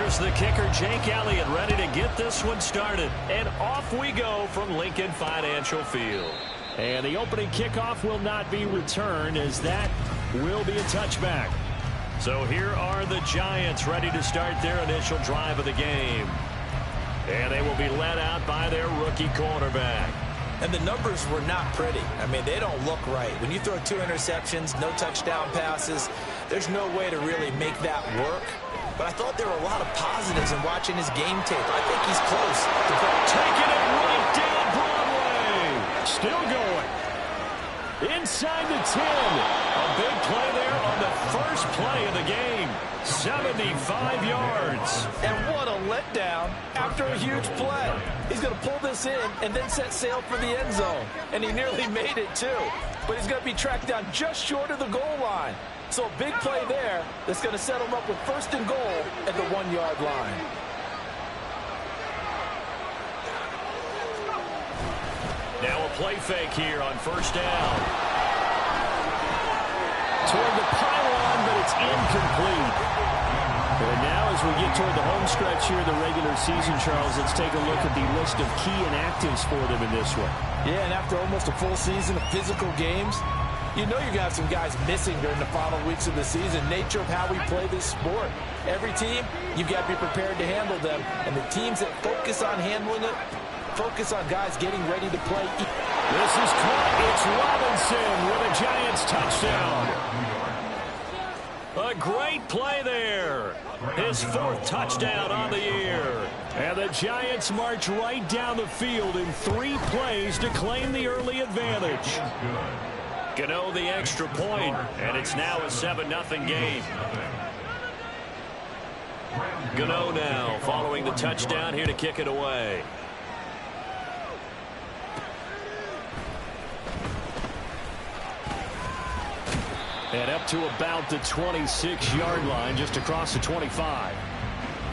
Here's the kicker, Jake Elliott, ready to get this one started. And off we go from Lincoln Financial Field. And the opening kickoff will not be returned, as that will be a touchback. So here are the Giants ready to start their initial drive of the game. And they will be led out by their rookie quarterback. And the numbers were not pretty. I mean, they don't look right. When you throw 2 interceptions, no touchdown passes, there's no way to really make that work. But I thought there were a lot of positives in watching his game tape. I think he's close. Taking it right down Broadway. Still going. Inside the 10. A big play there on the first play of the game. 75 yards. And what a letdown after a huge play. He's going to pull this in and then set sail for the end zone. And he nearly made it, too. But he's going to be tracked down just short of the goal line. So a big play there that's going to set him up with 1st and goal at the 1-yard line. Now a play fake here on 1st down. Toward the pylon, but it's incomplete. And now as we get toward the home stretch here in the regular season, Charles, let's take a look at the list of key inactives for them in this one. Yeah, and after almost a full season of physical games, you know you're going to have some guys missing during the final weeks of the season. Nature of how we play this sport. Every team, you've got to be prepared to handle them. And the teams that focus on handling it, focus on guys getting ready to play. This is caught. It's Robinson with a Giants touchdown. A great play there. His 4th touchdown on the year. And the Giants march right down the field in 3 plays to claim the early advantage. Gano the extra point, and it's now a 7-0 game. Gano now following the touchdown here to kick it away. And up to about the 26-yard line, just across the 25.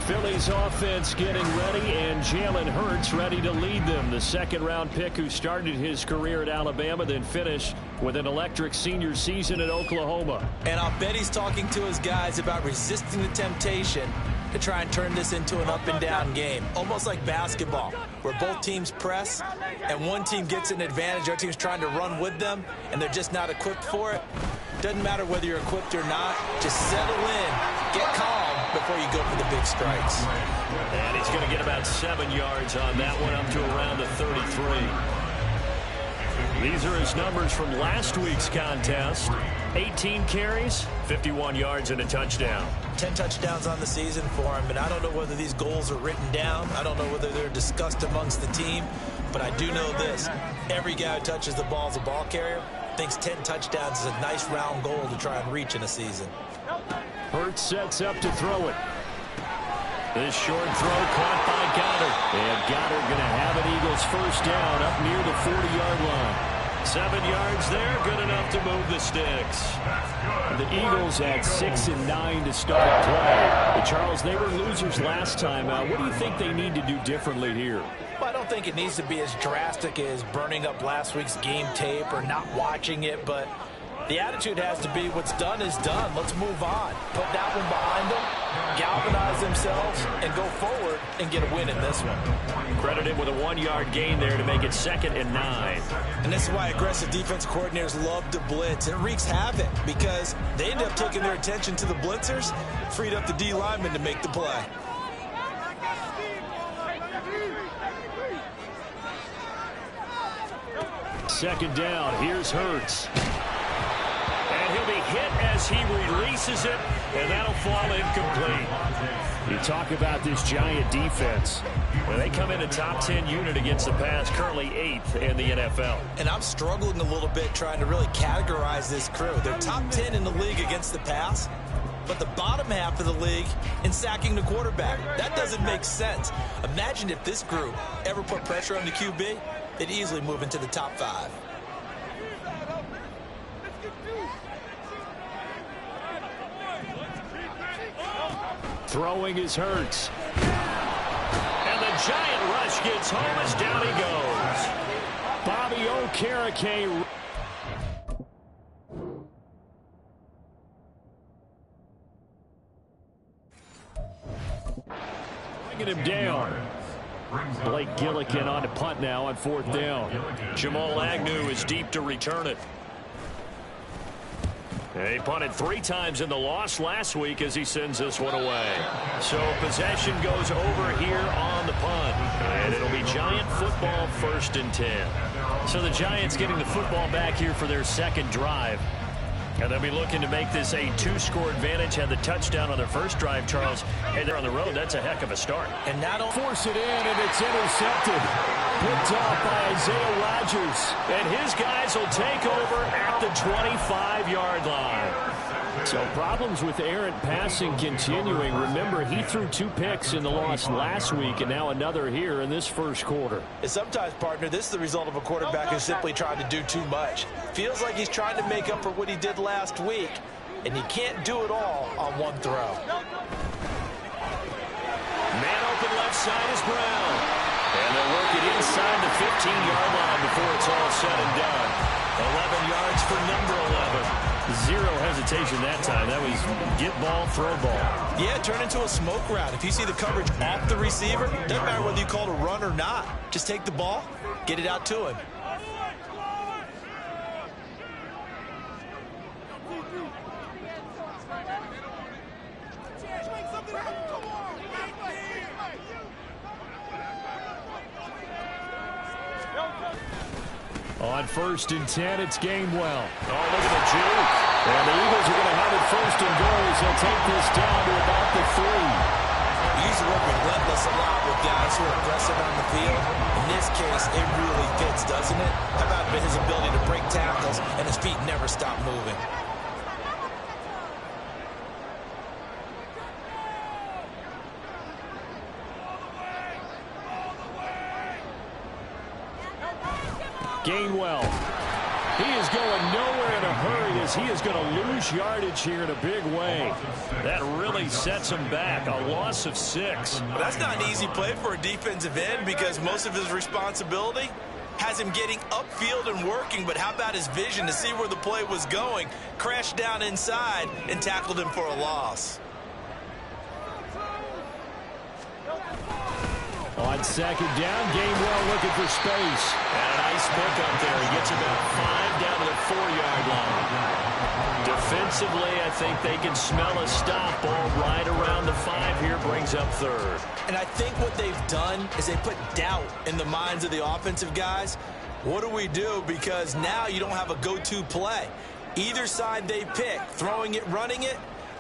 Philly's offense getting ready, and Jalen Hurts ready to lead them. The 2nd-round pick who started his career at Alabama, then finished with an electric senior season at Oklahoma. And I'll bet he's talking to his guys about resisting the temptation to try and turn this into an up-and-down game. Almost like basketball, where both teams press, and one team gets an advantage. Our team's trying to run with them, and they're just not equipped for it. Doesn't matter whether you're equipped or not. Just settle in, get calm before you go for the big strikes. And he's going to get about 7 yards on that one, up to around the 33. These are his numbers from last week's contest. 18 carries, 51 yards, and a touchdown. 10 touchdowns on the season for him, and I don't know whether these goals are written down. I don't know whether they're discussed amongst the team, but I do know this. Every guy who touches the ball as a ball carrier thinks 10 touchdowns is a nice round goal to try and reach in a season. Hurts sets up to throw it. This short throw caught by Goddard. And Goddard going to have an Eagles 1st down up near the 40-yard line. 7 yards there, good enough to move the sticks. The Eagles had 6 and 9 to start play. But Charles, they were losers last time. What do you think they need to do differently here? Well, I don't think it needs to be as drastic as burning up last week's game tape or not watching it, but the attitude has to be what's done is done. Let's move on. Put that one behind them, galvanize themselves, and go forward and get a win in this one. Credited with a 1-yard gain there to make it 2nd and 9. And this is why aggressive defense coordinators love to blitz. It wreaks havoc because they end up taking their attention to the blitzers, freed up the D lineman to make the play. Second down, here's Hurts. And he'll be hit as he releases it, and that'll fall incomplete. You talk about this Giant defense. Well, they come in a top 10 unit against the pass, currently 8th in the NFL. And I'm struggling a little bit trying to really categorize this crew. They're top 10 in the league against the pass, but the bottom half of the league in sacking the quarterback. That doesn't make sense. Imagine if this group ever put pressure on the QB, they'd easily move into the top 5. Throwing is Hurts. And the Giant rush gets home as down he goes. Bobby Okereke. bringing him down. Blake Gillikin on to punt now on 4th down. Jamal Agnew is deep to return it. He punted 3 times in the loss last week as he sends this one away. So possession goes over here on the punt. And it'll be Giant football, 1st and 10. So the Giants getting the football back here for their 2nd drive. And they'll be looking to make this a 2-score advantage. Had the touchdown on their first drive, Charles. Hey, they're on the road. That's a heck of a start. And now don't force it in, and it's intercepted. Picked off by Isaiah Rodgers. And his guys will take over at the 25-yard line. So problems with errant passing continuing. Remember, he threw 2 picks in the loss last week, and now another here in this first quarter. And sometimes, partner, this is the result of a quarterback who's simply trying to do too much. Feels like he's trying to make up for what he did last week, and he can't do it all on one throw. Man open left side is Brown. And they'll work it inside the 15-yard line before it's all said and done. 11 yards for number 11. 0 hesitation that time. That was get ball, throw ball. Yeah, turn into a smoke route. If you see the coverage off the receiver, doesn't matter whether you call it a run or not. Just take the ball, get it out to him. On 1st and 10, it's Gainwell. Oh, look at the juke. And the Eagles are going to have it 1st and goal as they'll take this down to about the 3. He's working relentless a lot with guys who are aggressive on the field. In this case, it really fits, doesn't it? How about his ability to break tackles and his feet never stop moving? Gainwell. He is going nowhere in a hurry as he is going to lose yardage here in a big way. That really sets him back. A loss of 6. That's not an easy play for a defensive end because most of his responsibility has him getting upfield and working, but how about his vision to see where the play was going, crashed down inside, and tackled him for a loss. On 2nd down, Gainwell looking for space. And a nice pick up there. He gets about 5 down to the 4-yard line. Defensively, I think they can smell a stop. Ball right around the 5 here, brings up 3rd. And I think what they've done is they put doubt in the minds of the offensive guys. What do we do? Because now you don't have a go-to play. Either side they pick, throwing it, running it,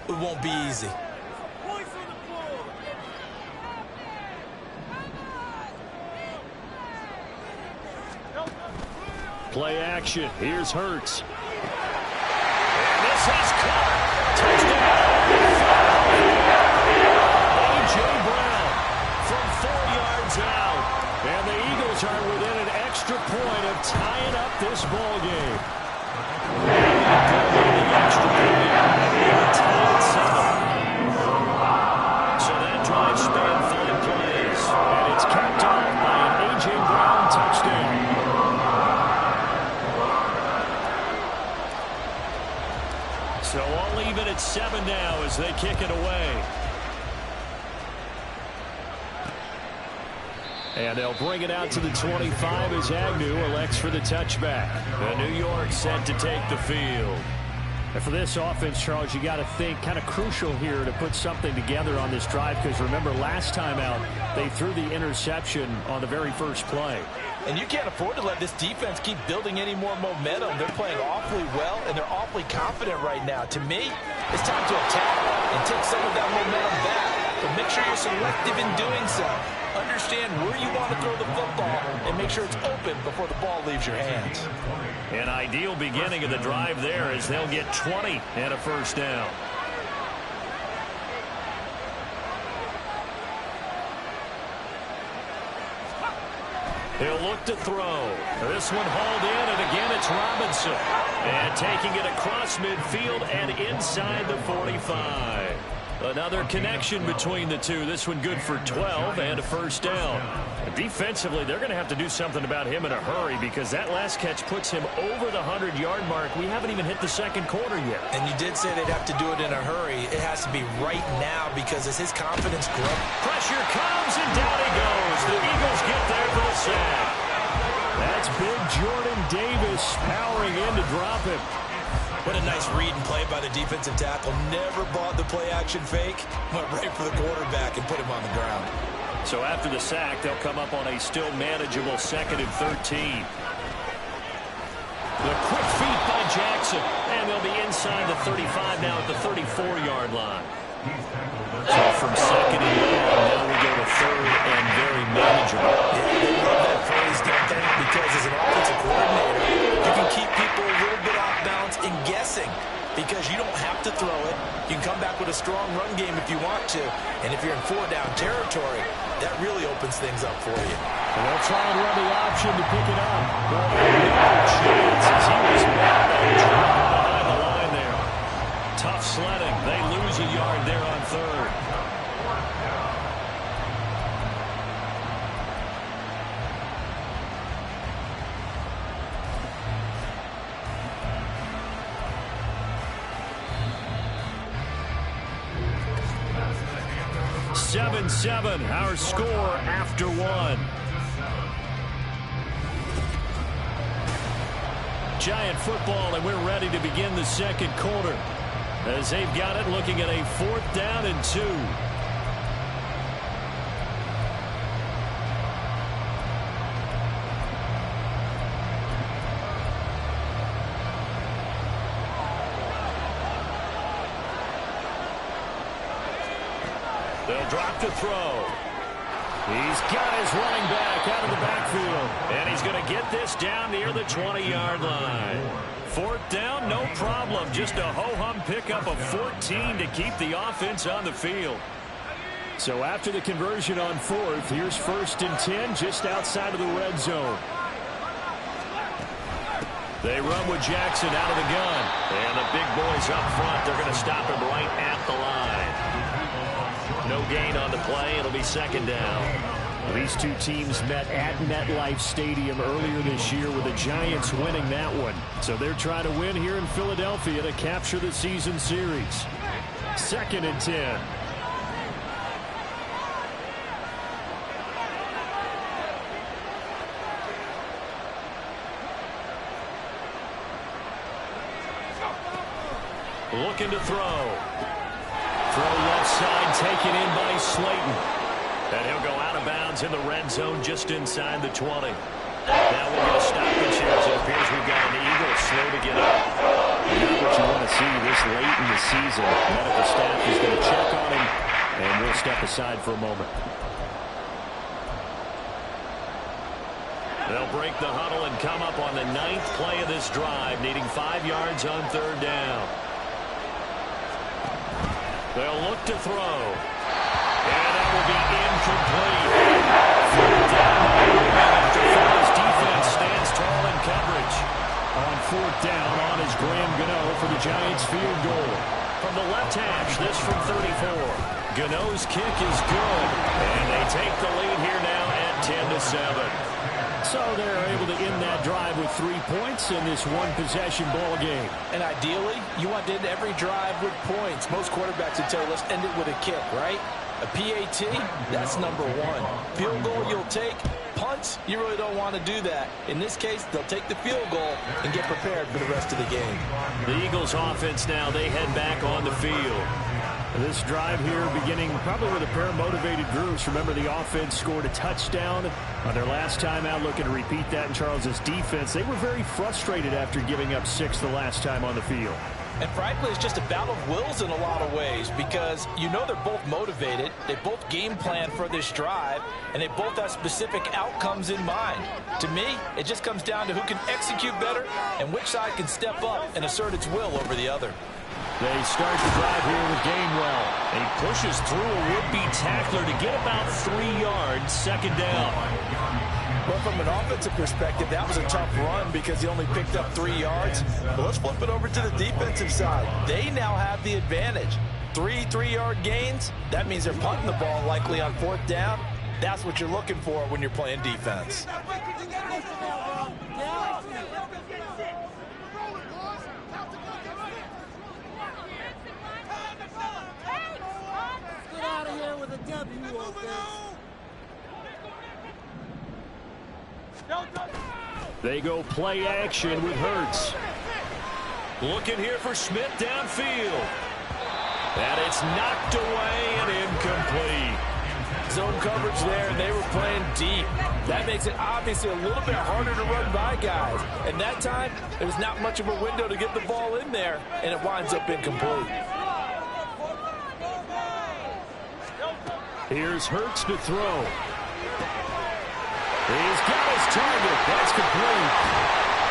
it won't be easy. Play action. Here's Hurts. And this has caught. Touchdown. A.J. Brown from 4 yards out. And the Eagles are within an extra point of tying up this ball game. The extra point. So that drive spanned 5 plays. And it's capped off by an A.J. Brown touchdown. So all even at 7 now as they kick it away. And they'll bring it out to the 25 as Agnew elects for the touchback. And New York set to take the field. And for this offense, Charles, you got to think kind of crucial here to put something together on this drive because remember last time out they threw the interception on the very first play. And you can't afford to let this defense keep building any more momentum. They're playing awfully well, and they're awfully confident right now. To me, it's time to attack and take some of that momentum back. But make sure you're selective in doing so. Understand where you want to throw the football and make sure it's open before the ball leaves your hands. An ideal beginning of the drive there as they'll get 20 and a 1st down. He'll look to throw. This one hauled in, and again it's Robinson. And taking it across midfield and inside the 45. Another connection between the two. This one good for 12 and a 1st down. Defensively, they're going to have to do something about him in a hurry because that last catch puts him over the 100-yard mark. We haven't even hit the second quarter yet. And you did say they'd have to do it in a hurry. It has to be right now because as his confidence grows. Pressure comes, and down he goes. The Eagles get there for the sack. That's big Jordan Davis powering in to drop him. What a nice read and play by the defensive tackle. Never bought the play-action fake. Went right for the quarterback and put him on the ground. So after the sack, they'll come up on a still manageable 2nd and 13. The quick feet by Jackson, and they'll be inside the 35 now at the 34-yard line. So from 2nd and long, now we go to 3rd and very manageable. Yeah, they love that phrase, don't they? Because as an offensive coordinator, you can keep people a little bit off balance and guessing because you don't have to throw it. You can come back with a strong run game if you want to. And if you're in 4-down territory, that really opens things up for you. And they'll try and run the option to pick it up. But no chance as he was met and dropped behind the line there. Tough sledding. They lose a yard there on 3rd. Seven, our score after 1. Giant football, and we're ready to begin the second quarter. As they've got it, looking at a 4th down and 2. They'll drop to throw. He's got his running back out of the backfield. And he's going to get this down near the 20-yard line. 4th down, no problem. Just a ho-hum pickup of 14 to keep the offense on the field. So after the conversion on 4th, here's 1st and 10 just outside of the red zone. They run with Jackson out of the gun. And the big boys up front, they're going to stop him right at the line. No gain on the play. It'll be 2nd down. These two teams met at MetLife Stadium earlier this year with the Giants winning that one. So they're trying to win here in Philadelphia to capture the season series. 2nd and 10. Looking to throw. Throw left side, taken in by Slayton. And he'll go out of bounds in the red zone just inside the 20. Now we'll get a stoppage here as it appears we've got an Eagle slow to get up. Not what you want to see this late in the season. Medical staff is going to check on him, and we'll step aside for a moment. They'll break the huddle and come up on the 9th play of this drive, needing 5 yards on 3rd down. They'll look to throw. And that will be incomplete. 4th down after Philly's defense stands tall in coverage. On 4th down, on is Graham Gano for the Giants field goal. From the left hash, this from 34. Gano's kick is good. And they take the lead here now at 10-7. So they're able to end that drive with 3 points in this one-possession ball game. And ideally, you want to end every drive with points. Most quarterbacks would tell you, let's end it with a kick, right? A PAT, that's number 1. Field goal you'll take. Punts, you really don't want to do that. In this case, they'll take the field goal and get prepared for the rest of the game. The Eagles offense now, they head back on the field. This drive here beginning probably with a pair of motivated groups. Remember, the offense scored a touchdown on their last time out, looking to repeat that in Charles's defense. They were very frustrated after giving up 6 the last time on the field. And frankly, it's just a battle of wills in a lot of ways because you know they're both motivated. They both game plan for this drive, and they both have specific outcomes in mind. To me, it just comes down to who can execute better and which side can step up and assert its will over the other. They start the drive here with Gainwell. And he pushes through a would-be tackler to get about 3 yards, 2nd down. Well, from an offensive perspective, that was a tough run because he only picked up 3 yards. But let's flip it over to the defensive side. They now have the advantage. 3 3-yard gains. That means they're punting the ball likely on 4th down. That's what you're looking for when you're playing defense. Get out of here with a W on this. They go play action with Hurts. Looking here for Schmidt downfield. And it's knocked away and incomplete. Zone coverage there, and they were playing deep. That makes it obviously a little bit harder to run by guys. And that time, there was not much of a window to get the ball in there, and it winds up incomplete. Here's Hurts to throw. He's got his target. That's complete.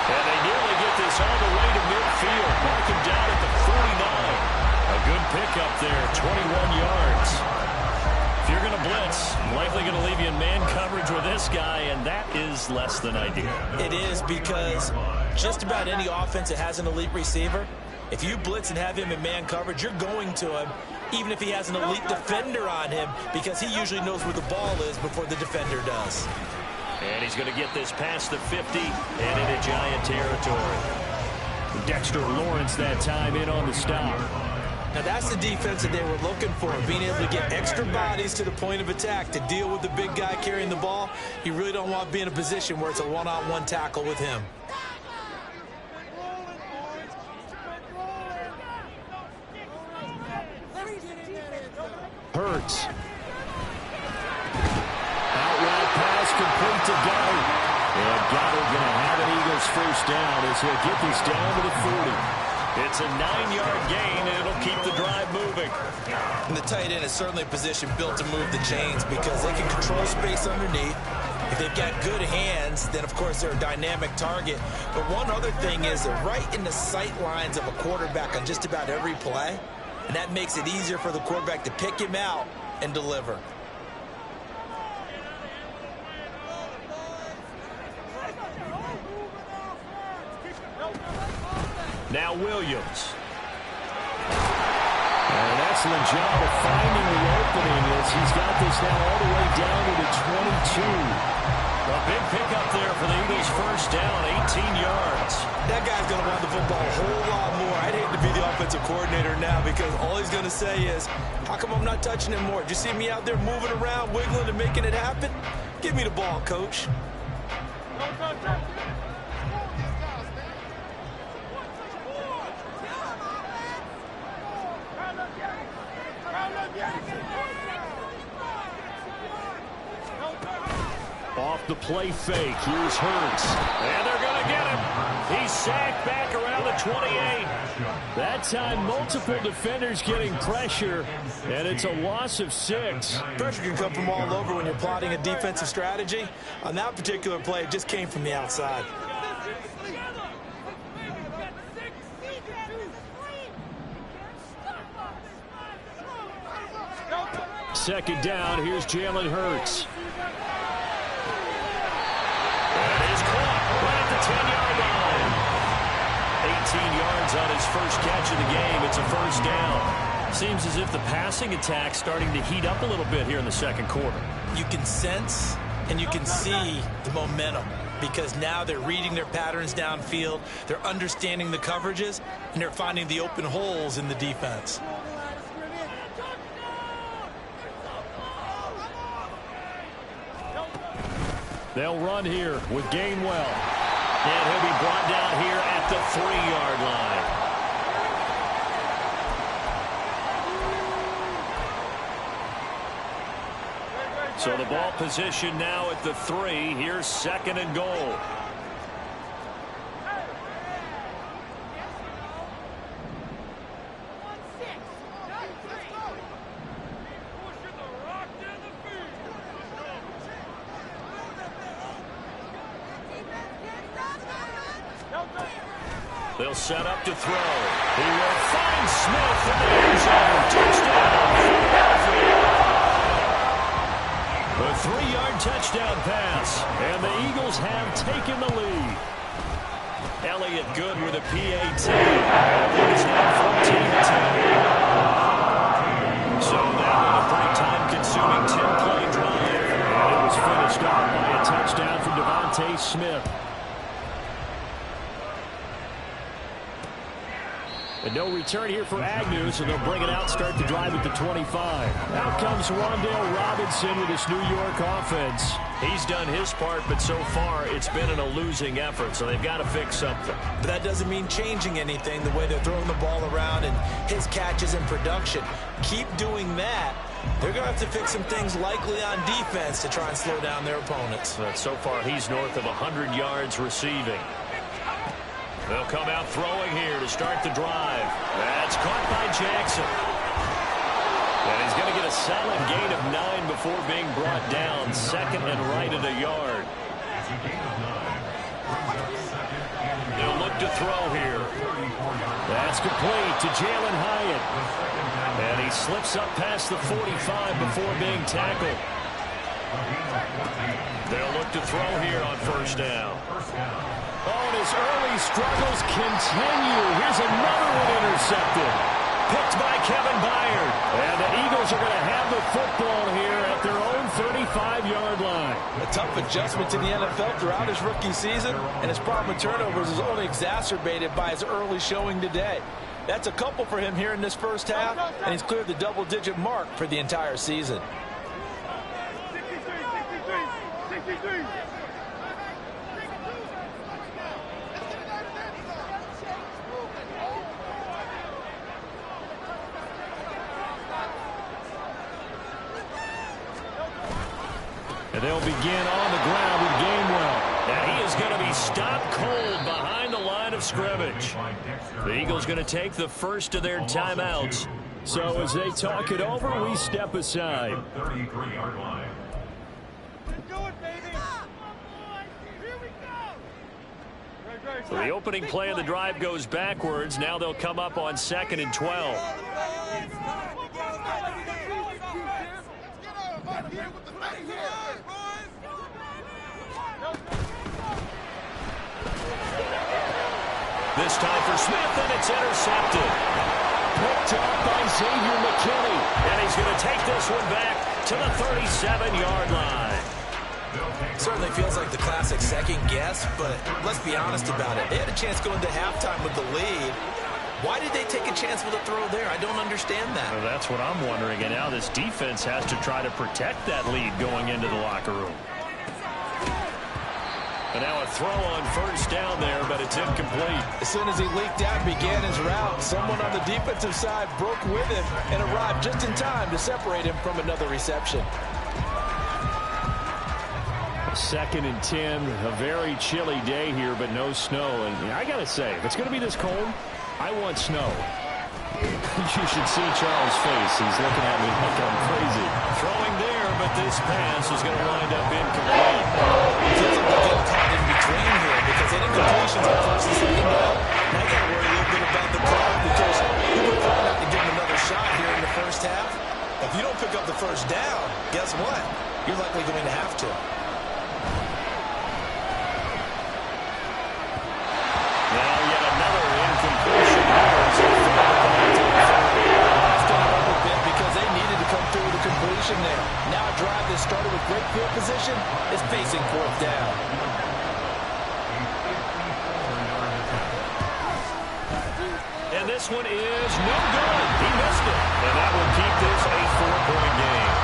And they nearly get this all the way to midfield. Mark him down at the 49. A good pickup there, 21 yards. If you're going to blitz, likely going to leave you in man coverage with this guy, and that is less than ideal. It is, because just about any offense that has an elite receiver, if you blitz and have him in man coverage, you're going to him, even if he has an elite defender on him, because he usually knows where the ball is before the defender does. And he's going to get this past the 50 and into Giant territory. Dexter Lawrence that time in on the stop. Now that's the defense that they were looking for, being able to get extra bodies to the point of attack to deal with the big guy carrying the ball. You really don't want to be in a position where it's a one-on-one tackle with him. Hurts. Outright pass complete to Goddard. And Goddard going to have an Eagles first down as he'll get this down to the 40. It's a 9-yard gain, and it'll keep the drive moving. And the tight end is certainly a position built to move the chains because they can control space underneath. If they've got good hands, then, of course, they're a dynamic target. But one other thing is they're right in the sight lines of a quarterback on just about every play, and that makes it easier for the quarterback to pick him out and deliver. Now Williams. An excellent job of finding the opening as he's got this now all the way down to the 22. A big pickup there for the Eagles first down, 18 yards. That guy's going to want the football a whole lot more. I'd hate to be the offensive coordinator now because all he's going to say is, how come I'm not touching him more? Do you see me out there moving around, wiggling and making it happen? Give me the ball, coach. Off the play fake, here's Hurts. And they're going to get him. He's sacked back around the 28. That time, multiple defenders getting pressure, and it's a loss of 6. Pressure can come from all over when you're plotting a defensive strategy. On that particular play, it just came from the outside. Second down, here's Jalen Hurts. Right at the 10-yard line. 18 yards on his first catch of the game. It's a first down. Seems as if the passing attack's starting to heat up a little bit here in the second quarter. You can sense and you can see the momentum because now they're reading their patterns downfield, they're understanding the coverages, and they're finding the open holes in the defense. They'll run here with Gainwell. And he'll be brought down here at the 3-yard line. So the ball position now at the 3. Here's second and goal. They'll set up to throw. He will find Smith in the end zone. Touchdown, Philadelphia. A 3-yard touchdown pass, and the Eagles have taken the lead. Elliott good with a PAT. It's now 14-10. So that was a pretty time-consuming 10-play drive. was finished off by a touchdown from Devontae Smith. And no return here for Agnew, so they'll bring it out, start the drive at the 25. Out comes Wan'Dale Robinson with this New York offense. He's done his part, but so far it's been in a losing effort, so they've got to fix something. But that doesn't mean changing anything, the way they're throwing the ball around and his catches and production. Keep doing that. They're going to have to fix some things likely on defense to try and slow down their opponents. But so far he's north of 100 yards receiving. They'll come out throwing here to start the drive. That's caught by Jackson. And he's going to get a solid gain of 9 before being brought down. Second and right at a yard. They'll look to throw here. That's complete to Jalen Hyatt. And he slips up past the 45 before being tackled. They'll look to throw here on first down. Oh, and his early struggles continue. Here's another one intercepted. Picked by Kevin Byard. And the Eagles are going to have the football here at their own 35-yard line. A tough adjustment to the NFL throughout his rookie season, and his problem with turnovers is only exacerbated by his early showing today. That's a couple for him here in this first half, and he's cleared the double-digit mark for the entire season. And they'll begin on the ground with Gainwell. And he is going to be stopped cold behind the line of scrimmage. The Eagles going to take the first of their timeouts. So as they talk it over, we step aside. So the opening play of the drive goes backwards. Now they'll come up on 2nd and 12. This time for Smith, and it's intercepted. Picked off by Xavier McKinney. And he's going to take this one back to the 37-yard line. Certainly feels like the classic second guess, but let's be honest about it. They had a chance going into halftime with the lead. Why did they take a chance with a throw there? I don't understand that. Well, that's what I'm wondering. And now this defense has to try to protect that lead going into the locker room. And now a throw on first down there, but it's incomplete. As soon as he leaked out and began his route, someone on the defensive side broke with him and arrived just in time to separate him from another reception. 2nd and 10, a very chilly day here, but no snow. And I got to say, if it's going to be this cold, I want snow. You should see Charles' face. He's looking at me like I'm crazy. Throwing there, but this pass is going to wind up incomplete. It feels like they're getting caught in between here because incompletions on first and second down. Now you got to worry a little bit about the clock because you were trying not to give him another shot here in the first half. If you don't pick up the first down, guess what? You're likely going to have to. Now yet another incompletion. Because they needed to come through with a completion there. Now a drive that started with great field position is facing 4th down. And this one is no good. He missed it. And that will keep this a 4-point game.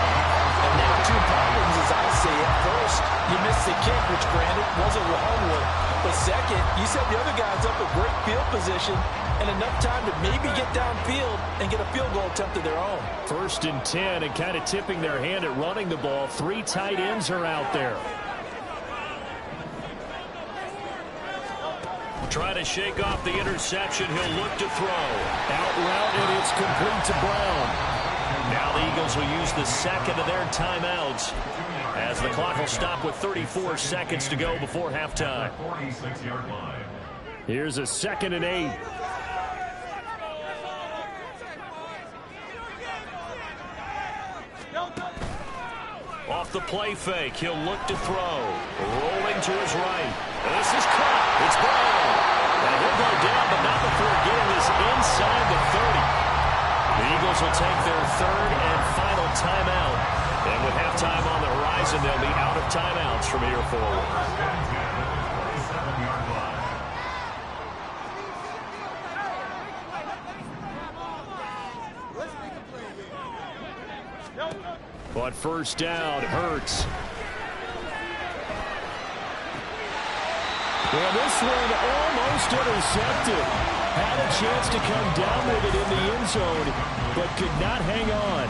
And now 2 problems as I see it. First, you missed the kick, which granted was a long one. But second, you set the other guys up with great field position and enough time to maybe get downfield and get a field goal attempt of their own. 1st and 10, and kind of tipping their hand at running the ball. 3 tight ends are out there. Try to shake off the interception. He'll look to throw. Out route, and it's complete to Brown. Now the Eagles will use the second of their timeouts as the clock will stop with 34 seconds to go before halftime. Here's a 2nd and 8. Off the play fake, he'll look to throw. Rolling to his right. This is caught. It's Brown. And he'll go down, but not before getting this inside the 30. The Eagles will take their 3rd and final timeout And with halftime on the horizon, they'll be out of timeouts from here forward. But first down, Hurts. Well, this one almost intercepted. Had a chance to come down with it in the end zone, but could not hang on.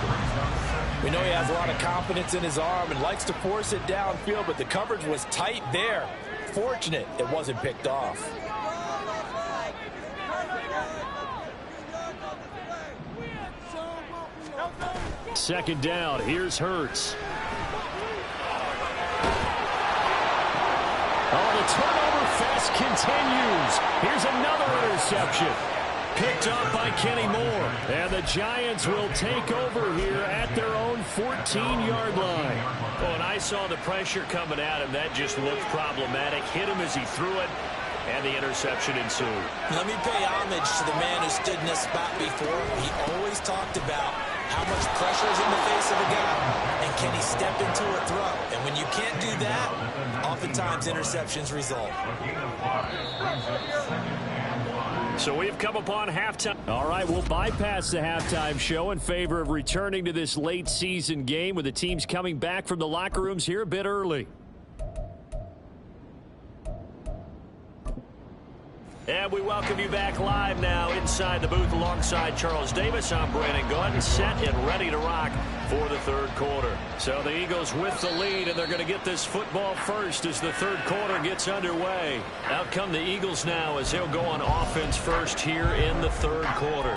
We know he has a lot of confidence in his arm and likes to force it downfield, but the coverage was tight there. Fortunate it wasn't picked off. Second down, here's Hurts. Oh, the turnover fest continues. Here's another interception. Picked up by Kenny Moore. And the Giants will take over here at their own 14-yard line. Well, when I saw the pressure coming at him, that just looked problematic. Hit him as he threw it, and the interception ensued. Let me pay homage to the man who stood in this spot before. He always talked about how much pressure is in the face of a guy, and can he step into a throw? And when you can't do that, oftentimes interceptions result. So we've come upon halftime. All right, we'll bypass the halftime show in favor of returning to this late season game with the teams coming back from the locker rooms here a bit early. And we welcome you back live now inside the booth alongside Charles Davis. I'm Brandon Gordon, set and ready to rock for the third quarter. So the Eagles with the lead, and they're going to get this football first as the third quarter gets underway. Out come the Eagles now as they'll go on offense first here in the third quarter.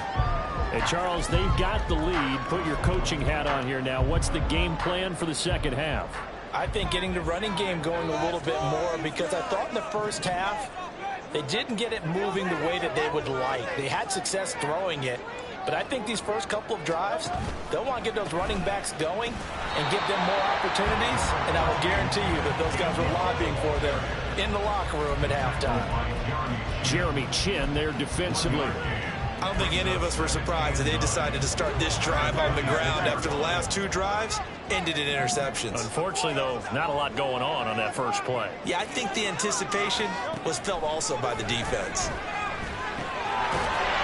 Hey, Charles, they've got the lead. Put your coaching hat on here now. What's the game plan for the second half? I think getting the running game going a little bit more, because I thought in the first half they didn't get it moving the way that they would like. They had success throwing it, but I think these first couple of drives, they'll want to get those running backs going and give them more opportunities, and I will guarantee you that those guys were lobbying for them in the locker room at halftime. Jeremy Chin there defensively. I don't think any of us were surprised that they decided to start this drive on the ground after the last two drives ended in interceptions. Unfortunately, though, not a lot going on that first play. Yeah, I think the anticipation was felt also by the defense.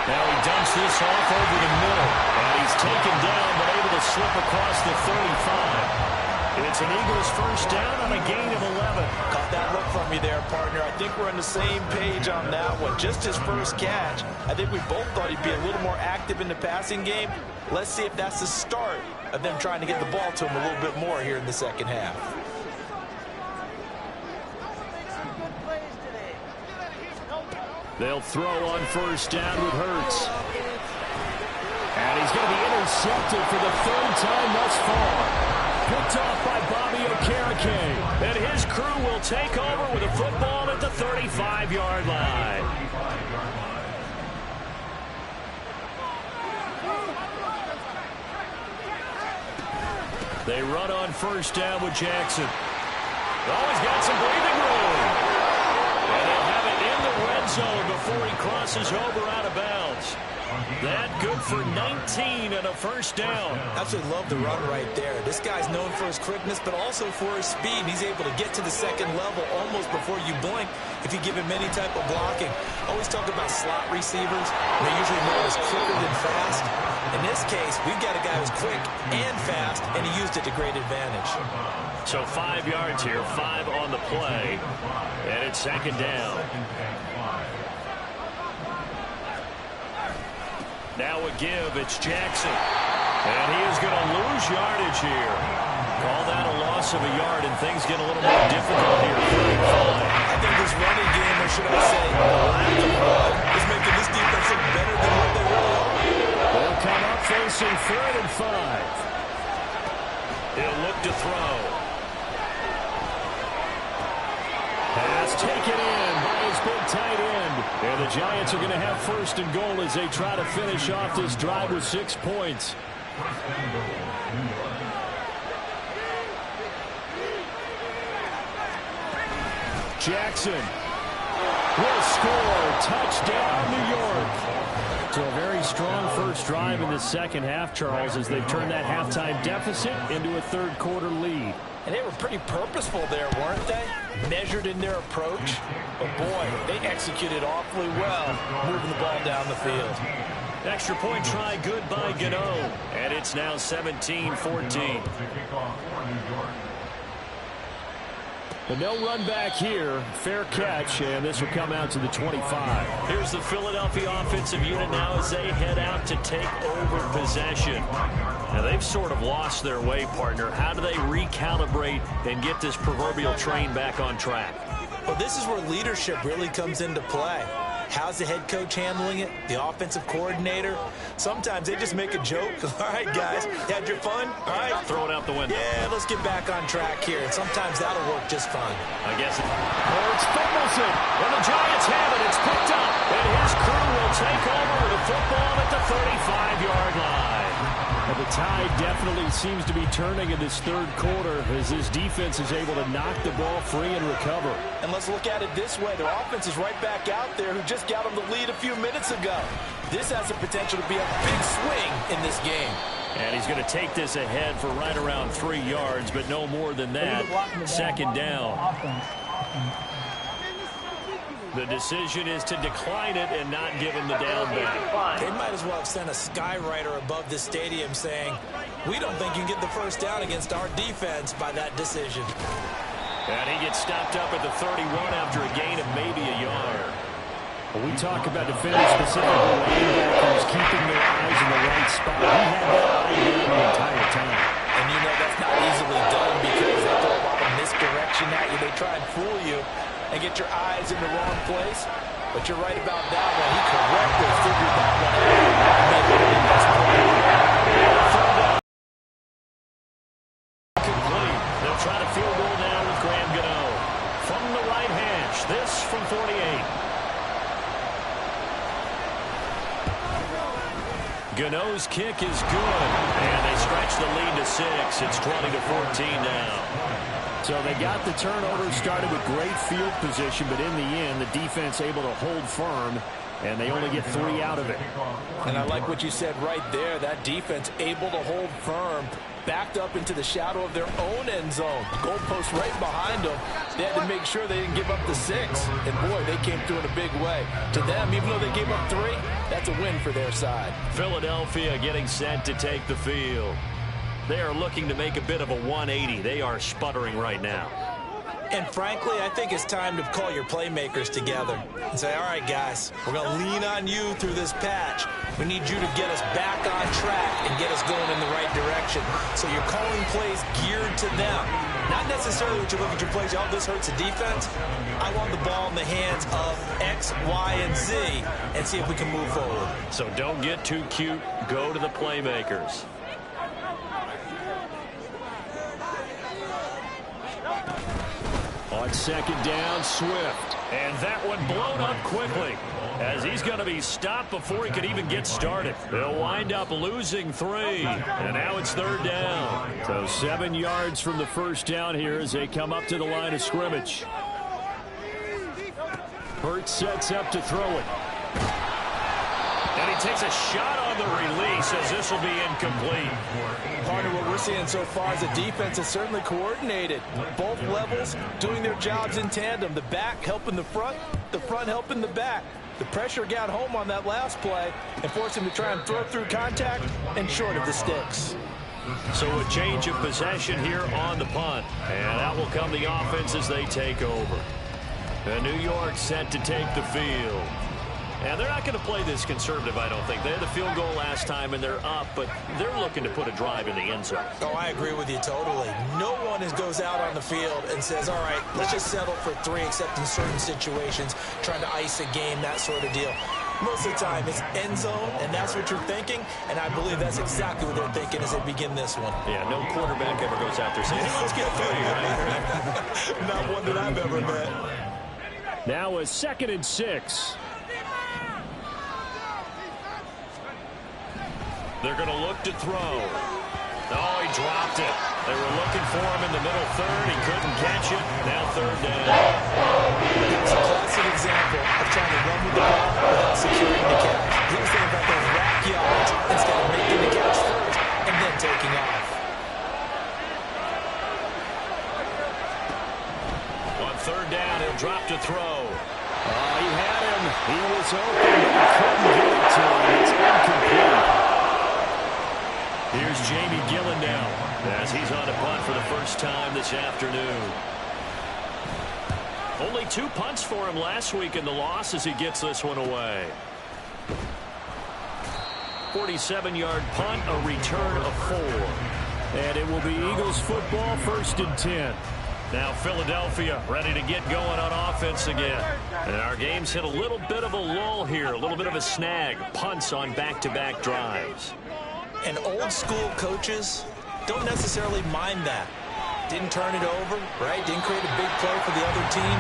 Now he dumps this off over the middle, and he's taken down but able to slip across the 35. It's an Eagles first down on a gain of 11. Caught that look from you there, partner. I think we're on the same page on that one. Just his first catch. I think we both thought he'd be a little more active in the passing game. Let's see if that's the start of them trying to get the ball to him a little bit more here in the second half. They'll throw on first down with Hurts. And he's going to be intercepted for the third time thus far. Picked off by Bobby Okereke. And his crew will take over with a football at the 35-yard line. They run on first down with Jackson. Oh, he's got some breathing room. And they'll have it in the red zone before he crosses over out of bounds. That good for 19 and a first down. Absolutely love the run right there. This guy's known for his quickness, but also for his speed. He's able to get to the second level almost before you blink if you give him any type of blocking. Always talk about slot receivers. They're usually known as quicker than fast. In this case, we've got a guy who's quick and fast, and he used it to great advantage. So 5 yards here, 5 on the play, and it's second down. Now a give, it's Jackson. And he is going to lose yardage here. Call that a loss of a yard, and things get a little more difficult here. I think this running game, or should I say, lack of run, is making this defense look better than what they really are. They'll come up facing 3rd and 5. He'll look to throw. Pass taken in by his big tight end. And the Giants are going to have first and goal as they try to finish off this drive with 6 points. Jackson will score. Touchdown, New York. So a very strong first drive in the second half, Charles, as they've turned that halftime deficit into a third-quarter lead. And they were pretty purposeful there, weren't they? Measured in their approach. But, boy, they executed awfully well, moving the ball down the field. Extra point try good by Gano. And it's now 17-14. But no run back here. Fair catch, and this will come out to the 25. Here's the Philadelphia offensive unit now as they head out to take over possession. Now, they've sort of lost their way, partner. How do they recalibrate and get this proverbial train back on track? Well, this is where leadership really comes into play. How's the head coach handling it? The offensive coordinator? Sometimes they just make a joke. All right, guys, you had your fun? All right. Throw it out the window. Yeah, let's get back on track here. And sometimes that'll work just fine. I guess Hurts fumbles it, and the Giants have it. It's picked up, and his crew will take over with the football at the 35-yard line. And the tide definitely seems to be turning in this third quarter as this defense is able to knock the ball free and recover. And let's look at it this way. Their offense is right back out there who just got them the lead a few minutes ago. This has the potential to be a big swing in this game. And he's going to take this ahead for right around 3 yards, but no more than that. Second down. The decision is to decline it and not give him the down back. They might as well have sent a skywriter above the stadium saying, we don't think you can get the first down against our defense by that decision. And he gets stopped up at the 31 after a gain of maybe a yard. When we talk about defenders specifically, linebackers keeping their eyes in the right spot. He had that eye down the entire time. And you know that's not easily done because they throw a lot of misdirection at you. They try and fool you and get your eyes in the wrong place. But you're right about that one. He correctly figured that one out. Complete. They'll try to field goal now with Graham Gano. From the right hash, this from 48. Gano's kick is good, and they stretch the lead to 6. It's 20-14 now. So they got the turnover started with great field position, but in the end, the defense able to hold firm, and they only get 3 out of it. And I like what you said right there. That defense able to hold firm, backed up into the shadow of their own end zone. Goalpost right behind them. They had to make sure they didn't give up the 6. And, boy, they came through in a big way. To them, even though they gave up 3, that's a win for their side. Philadelphia getting set to take the field. They are looking to make a bit of a 180. They are sputtering right now. And frankly, I think it's time to call your playmakers together and say, all right, guys, we're going to lean on you through this patch. We need you to get us back on track and get us going in the right direction. So you're calling plays geared to them. Not necessarily that you look at your plays, oh, this hurts the defense. I want the ball in the hands of X, Y, and Z and see if we can move forward. So don't get too cute. Go to the playmakers. On second down, Swift. And that one blown up quickly as he's going to be stopped before he could even get started. They'll wind up losing 3. And now it's third down. So 7 yards from the first down here as they come up to the line of scrimmage. Hurts sets up to throw it. And he takes a shot on the release as this will be incomplete. Part of what we're seeing so far is the defense is certainly coordinated. Both levels doing their jobs in tandem. The back helping the front helping the back. The pressure got home on that last play and forced him to try and throw through contact and short of the sticks. So a change of possession here on the punt. And out will come the offense as they take over. And New York set to take the field. And they're not going to play this conservative, I don't think. They had the field goal last time, and they're up, but they're looking to put a drive in the end zone. Oh, I agree with you totally. No one goes out on the field and says, all right, let's just settle for 3, except in certain situations, trying to ice a game, that sort of deal. Most of the time, it's end zone, and that's what you're thinking, and I believe that's exactly what they're thinking as they begin this one. Yeah, no quarterback ever goes out there saying, let's get 3, right? Not one that I've ever met. Now a 2nd and 6. They're going to look to throw. Oh, he dropped it. They were looking for him in the middle third. He couldn't catch it. Now third down. It's a classic example of trying to run with the ball without securing the catch. Here's the thing about that up to throw. He had him. He was open, but he couldn't get it to him. It's incomplete. Here's Jamie Gillen now as he's on a punt for the first time this afternoon. Only 2 punts for him last week in the loss as he gets this one away. 47-yard punt, a return of 4. And it will be Eagles football, 1st and 10. Now Philadelphia ready to get going on offense again. And our game's hit a little bit of a lull here, a little bit of a snag. Punts on back-to-back drives. And old school coaches don't necessarily mind that. Didn't turn it over, right? Didn't create a big play for the other team.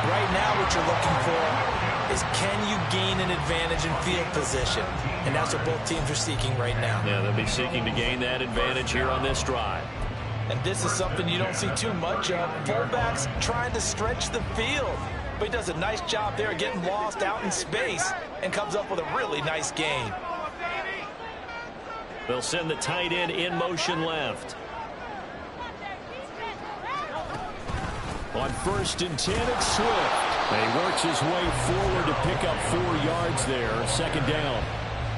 Right now what you're looking for is can you gain an advantage in field position? And that's what both teams are seeking right now. Yeah, they'll be seeking to gain that advantage here on this drive. And this is something you don't see too much of. Fullbacks trying to stretch the field. But he does a nice job there getting lost out in space and comes up with a really nice gain. They'll send the tight end in motion left. On 1st and 10, it's Swift. And he works his way forward to pick up 4 yards there. 2nd down.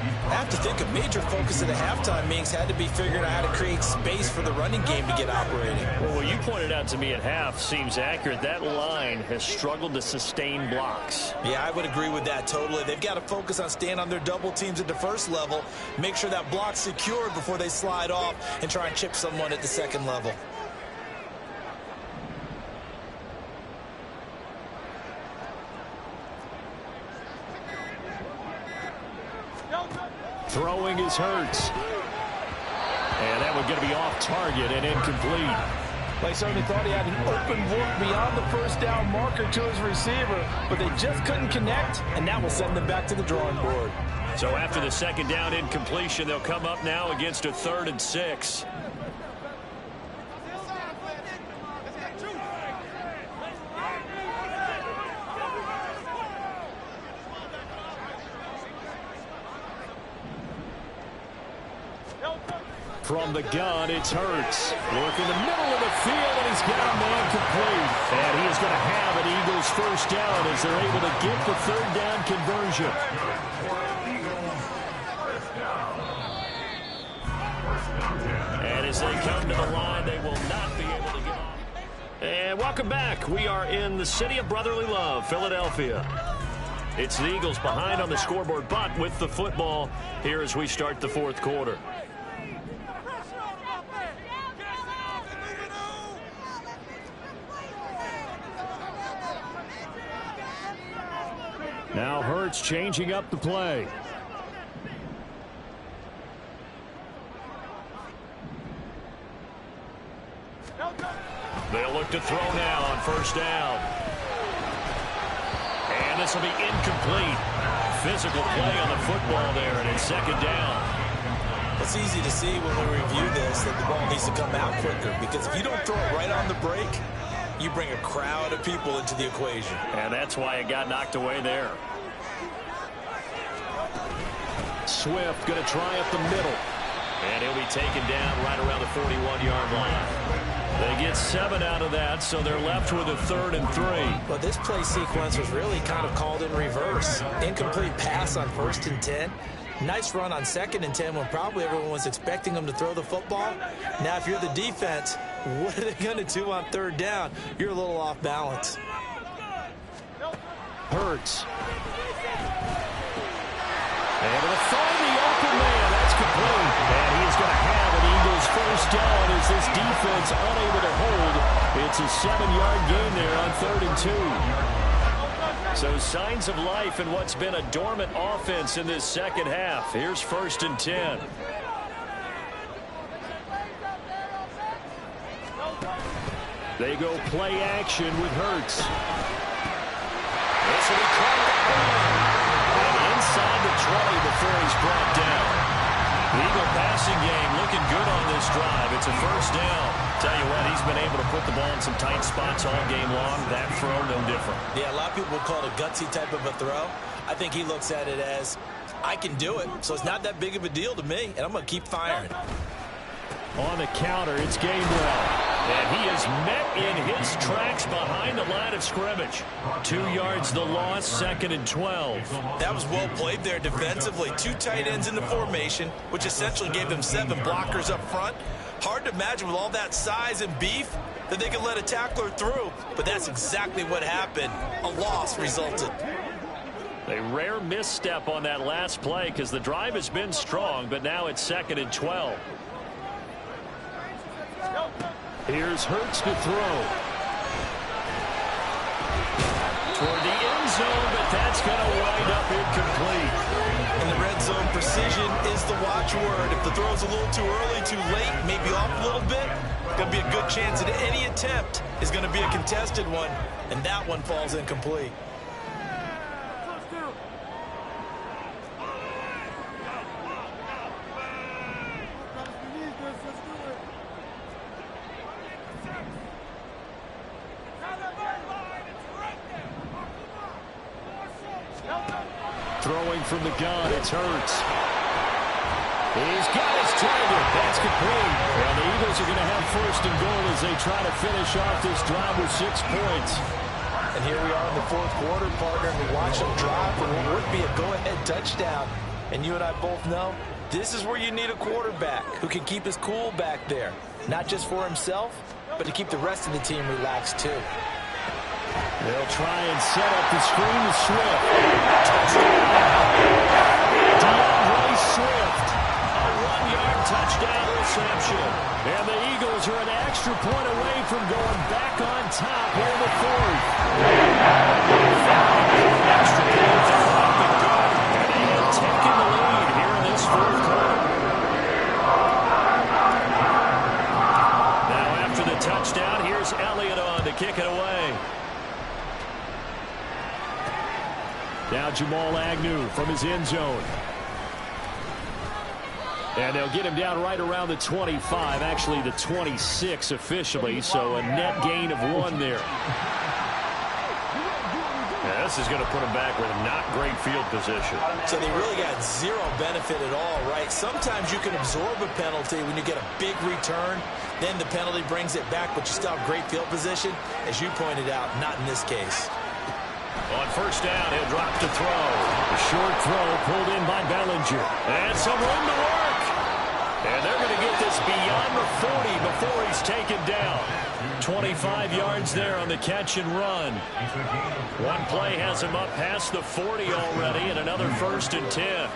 I have to think a major focus of the halftime meetings had to be figuring out how to create space for the running game to get operating. Well, what you pointed out to me at half seems accurate. That line has struggled to sustain blocks. Yeah, I would agree with that totally. They've got to focus on staying on their double teams at the first level, make sure that block's secured before they slide off and try and chip someone at the second level. Throwing is Hurts. And that one going to be off target and incomplete. They certainly thought he had an open look beyond the first down marker to his receiver, but they just couldn't connect, and that will send them back to the drawing board. So after the 2nd down incompletion, they'll come up now against a 3rd and 6. From the gun, it's Hurts. Working the middle of the field, and he's got a man complete. And he is going to have an Eagles 1st down as they're able to get the 3rd down conversion. And as they come to the line, they will not be able to get off. And welcome back. We are in the city of brotherly love, Philadelphia. It's the Eagles behind on the scoreboard, but with the football here as we start the 4th quarter. Now Hurts changing up the play. They'll look to throw now on 1st down. And this will be incomplete. Physical play on the football there, and it's 2nd down. It's easy to see when we review this that the ball needs to come out quicker, because if you don't throw it right on the break, you bring a crowd of people into the equation. And that's why it got knocked away there. Swift going to try up the middle. And he'll be taken down right around the 41-yard line. They get 7 out of that, so they're left with a 3rd and 3. But this play sequence was really kind of called in reverse. Incomplete pass on 1st and 10. Nice run on 2nd and 10 when probably everyone was expecting them to throw the football. Now, if you're the defense, what are they going to do on 3rd down? You're a little off balance. Hurts. Able to find the open man. That's complete. And he's going to have an Eagles 1st down as this defense unable to hold. It's a 7-yard gain there on 3rd and 2. So signs of life in what's been a dormant offense in this 2nd half. Here's 1st and 10. They go play action with Hurts. This will be caught and inside the 20 before he's brought down. The Eagle passing game looking good on this drive. It's a 1st down. Tell you what, he's been able to put the ball in some tight spots all game long. That throw, no different. Yeah, a lot of people would call it a gutsy type of a throw. I think he looks at it as, I can do it, so it's not that big of a deal to me, and I'm going to keep firing. On the counter, it's Gainwell. And he is met in his tracks behind the line of scrimmage. 2 yards the loss, 2nd and 12. That was well played there defensively. 2 tight ends in the formation, which essentially gave them 7 blockers up front. Hard to imagine with all that size and beef that they could let a tackler through, but that's exactly what happened. A loss resulted. A rare misstep on that last play because the drive has been strong, but now it's 2nd and 12. Here's Hurts to throw. Toward the end zone, but that's going to wind up incomplete. In the red zone, precision is the watchword. If the throw's a little too early, too late, maybe off a little bit, going to be a good chance that any attempt is going to be a contested one, and that one falls incomplete. Throwing from the gun, it's Hurts. He's got his target. That's complete. Well, the Eagles are going to have 1st and goal as they try to finish off this drive with 6 points. And here we are in the 4th quarter, partner, and we watch them drive for what would be a go-ahead touchdown. And you and I both know this is where you need a quarterback who can keep his cool back there. Not just for himself, but to keep the rest of the team relaxed too. They'll try and set up the screen to Swift. DeAndre Swift, a 1-yard touchdown reception. And the Eagles are an extra point away from going back on top here in the 4th. Extra points are up and good. And they have taken the lead here in this 4th quarter. Now after the touchdown, here's Elliott on to kick it away. Now Jamal Agnew from his end zone. And they'll get him down right around the 25, actually the 26 officially, so a net gain of 1 there. Yeah, this is going to put him back with not great field position. So they really got 0 benefit at all, right? Sometimes you can absorb a penalty when you get a big return. Then the penalty brings it back, but you still have great field position. As you pointed out, not in this case. On 1st down, he'll drop to throw. A short throw pulled in by Bellinger. And some room to work. And they're going to get this beyond the 40 before he's taken down. 25 yards there on the catch and run. One play has him up past the 40 already, and another 1st and 10.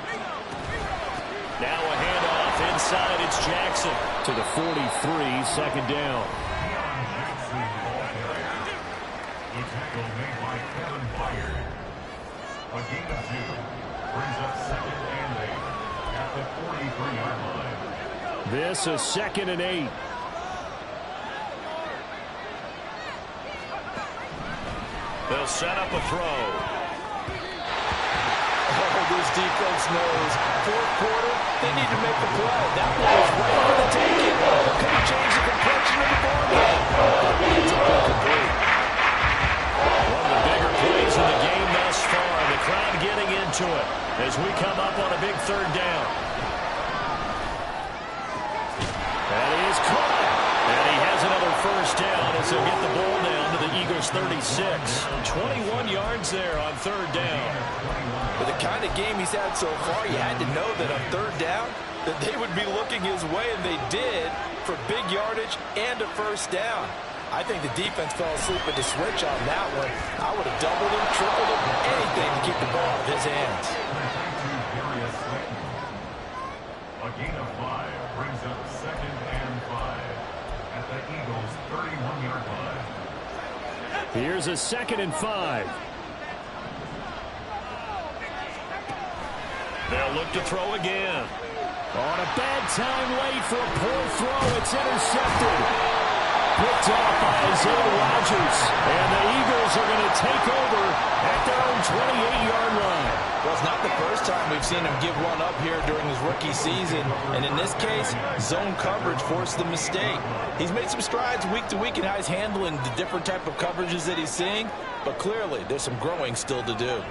Now a handoff inside. It's Jackson to the 43, 2nd down. A gain of 2 brings up 2nd and 8 at the 43-yard line. This is 2nd and 8. They'll set up a throw. Oh, this defense knows. 4th quarter, they need to make the play. That one was right for the taking. Could have changed the complexion of the ball game. It's incomplete. One of the bigger plays in the game thus far. The crowd getting into it as we come up on a big 3rd down. And he is caught. And he has another 1st down as he'll get the ball down to the Eagles 36. 21 yards there on 3rd down. With the kind of game he's had so far, you had to know that on 3rd down that they would be looking his way, and they did, for big yardage and a 1st down. I think the defense fell asleep with the switch on that one. I would have doubled him, tripled him, anything to keep the ball out of his hands. A gain of 5 brings up 2nd and 5 at the Eagles' 31-yard line. Here's a 2nd and 5. They'll look to throw again. On a bad time late for a poor throw. It's intercepted. Picked off by Isaiah Rodgers. And the Eagles are going to take over at their own 28-yard line. Well, it's not the first time we've seen him give one up here during his rookie season. And in this case, zone coverage forced the mistake. He's made some strides week to week in how he's handling the different type of coverages that he's seeing. But clearly, there's some growing still to do.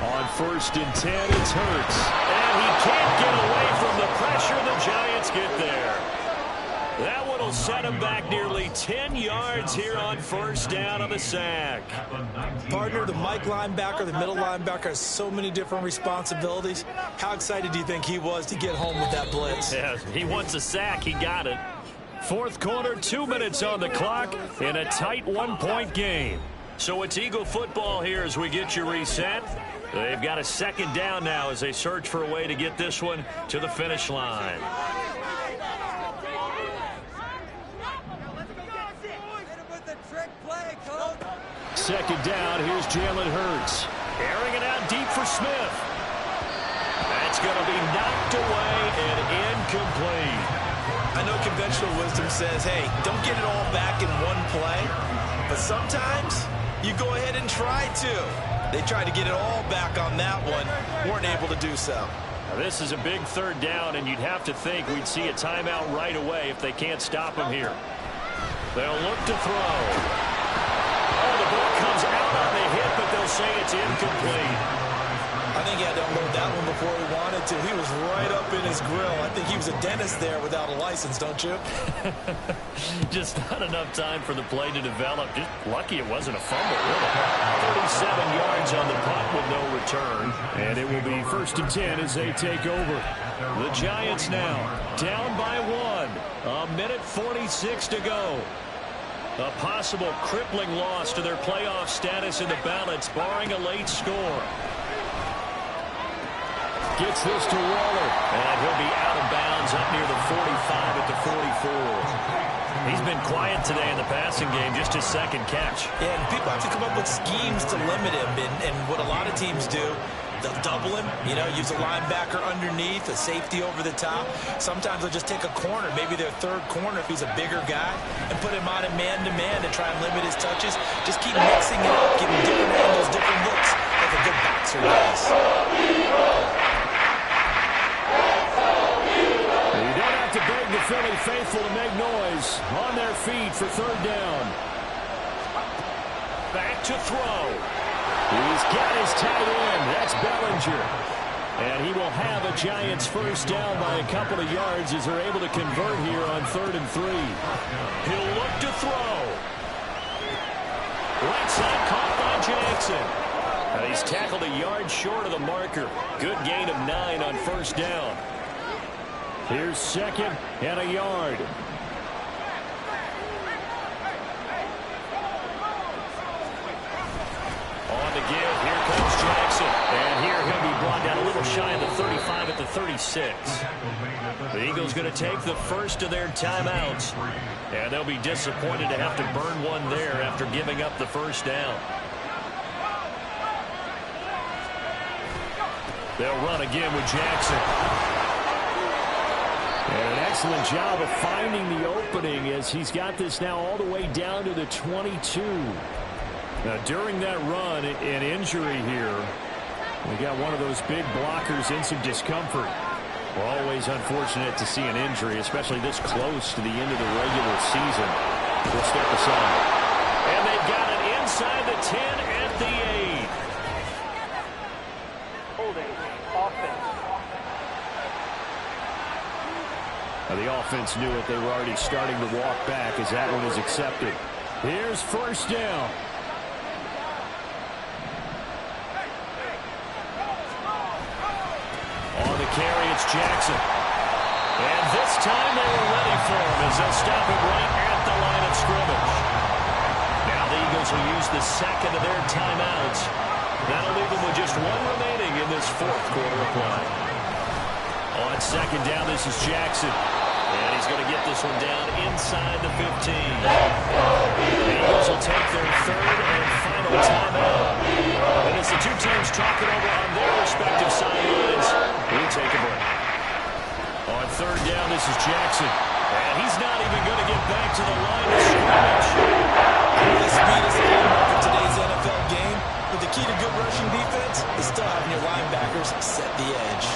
On 1st and 10, it's Hurts. And he can't get away from the pressure. The Giants get there. That one will set him back nearly 10 yards here on first down on the sack. Partner, the Mike linebacker, the middle linebacker has so many different responsibilities. How excited do you think he was to get home with that blitz? Yeah, he wants a sack. He got it. Fourth quarter, 2 minutes on the clock in a tight one-point game. So it's Eagle football here as we get you reset. They've got a second down now as they search for a way to get this one to the finish line. Second down, here's Jalen Hurts. Airing it out deep for Smith. That's going to be knocked away and incomplete. I know conventional wisdom says, hey, don't get it all back in one play. But sometimes you go ahead and try to. They tried to get it all back on that one. Weren't able to do so. Now, this is a big third down, and you'd have to think we'd see a timeout right away if they can't stop him here. They'll look to throw. Oh, the ball comes out on the hit, but they'll say it's incomplete. I think he had to unload that one before he wanted to. He was right up in his grill. I think he was a dentist there without a license, don't you? Just not enough time for the play to develop. Just lucky it wasn't a fumble, really. 37 yards on the punt with no return. And it will be 1st and 10 as they take over. The Giants now down by 1. 1:46 to go. A possible crippling loss to their playoff status in the balance, barring a late score. Gets this to Waller, and he'll be out of bounds up near the 45 at the 44. He's been quiet today in the passing game, just his second catch. Yeah, and people have to come up with schemes to limit him, and what a lot of teams do, they'll double him, use a linebacker underneath, a safety over the top. Sometimes they'll just take a corner, maybe their third corner if he's a bigger guy, and put him on a man-to-man to try and limit his touches. Just keep mixing it up, giving different angles, different looks, like a good boxer does. You don't have to beg the Philly faithful to make noise. On their feet for third down. Back to throw. He's got his tight end. That's Bellinger. And he will have a Giants first down by a couple of yards as they're able to convert here on 3rd and 3. He'll look to throw. Right side caught by Jackson. And he's tackled a yard short of the marker. Good gain of 9 on first down. Here's 2nd and a yard. On the give, here comes Jackson. And here he'll be brought down a little shy of the 35 at the 36. The Eagles going to take the first of their timeouts. And they'll be disappointed to have to burn one there after giving up the first down. They'll run again with Jackson. And an excellent job of finding the opening as he's got this now all the way down to the 22. Now, during that run, an injury here. We got one of those big blockers in some discomfort. Always unfortunate to see an injury, especially this close to the end of the regular season. We'll step aside. And they've got it inside the 10 at the 8. Holding offense. Now, the offense knew it. They were already starting to walk back as that one is accepted. Here's first down. On the carry, it's Jackson. And this time they were ready for him as they'll stop him right at the line of scrimmage. Now the Eagles will use the second of their timeouts. That'll leave them with just one remaining in this fourth quarter of play. On second down, this is Jackson. And he's going to get this one down inside the 15. The Eagles will take their third and final timeout. And as the two teams talk it over on their respective sidelines, we'll take a break. On third down, this is Jackson. And he's not even going to get back to the line of scrimmage. The speed is the hallmark of today's NFL game. But the key to good rushing defense is still having your linebackers set the edge.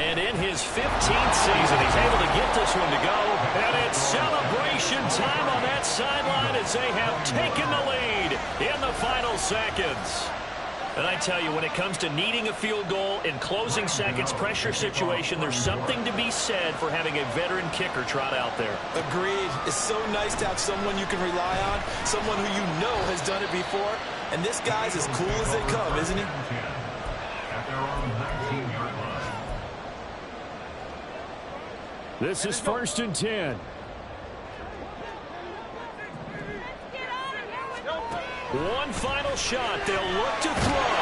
And in his 15th season, he's able to get this one to go. And it's celebration time on that sideline as they have taken the lead in the final seconds. And I tell you, when it comes to needing a field goal in closing seconds pressure situation, there's something to be said for having a veteran kicker trot out there. Agreed. It's so nice to have someone you can rely on, someone who you know has done it before. And this guy's as cool as they come, isn't he? At their own 19-yard line. This is 1st and 10. One final shot. They'll look to throw.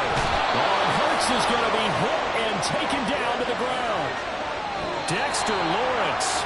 Hurts is going to be hit and taken down to the ground. Dexter Lawrence